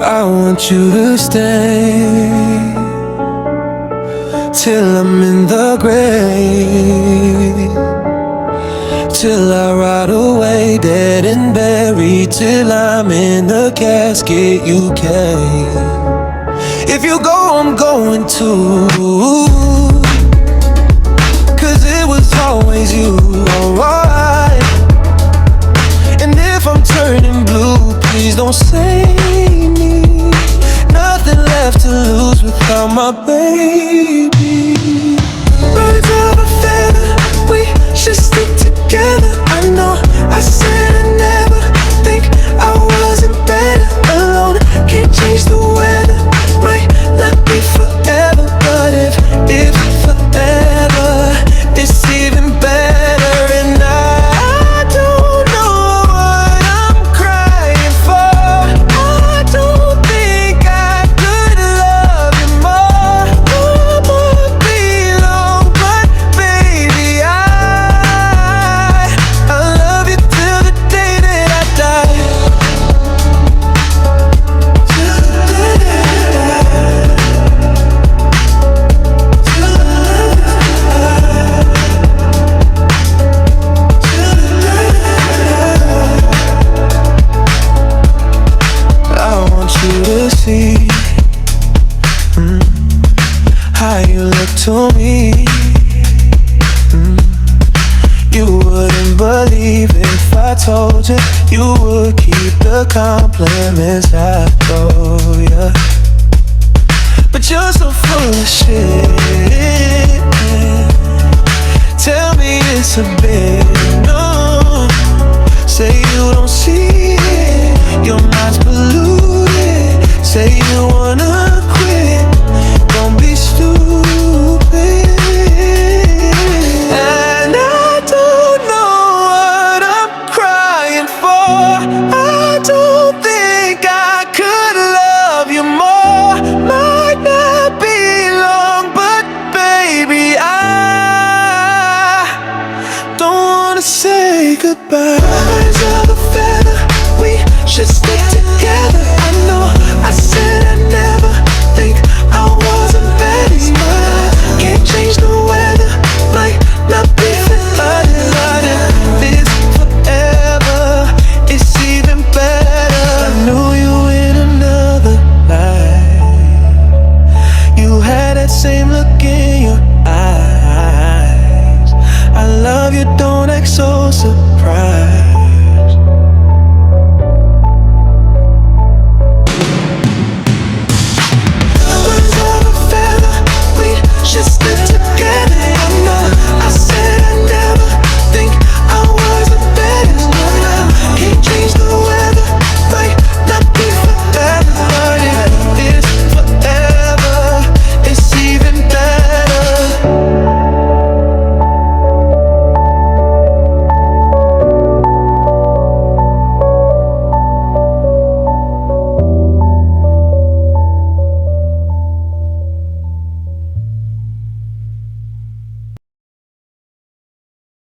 I want you to stay till I'm in the grave, till I ride away dead and buried, till I'm in the casket you came. If you go, I'm going too, 'cause it was always you, alright. And if I'm turning blue, please don't save me. Nothing left to lose without my baby. Birds of a feather, we should stick together. I know I said I never think I wasn't better alone. Can't change the weather, might not be forever, but if forever, it's even better. And I don't know what I'm crying for. I don't think I could love you more. Won't be long, but baby, I love you till the day that I die. Till the day that I die. I want you to see how you look to me. You wouldn't believe if I told you you would keep the compliments I throw ya. But you're so full of shit. Tell me it's a bit, no. Say you don't see it, your mind's polluted. Say you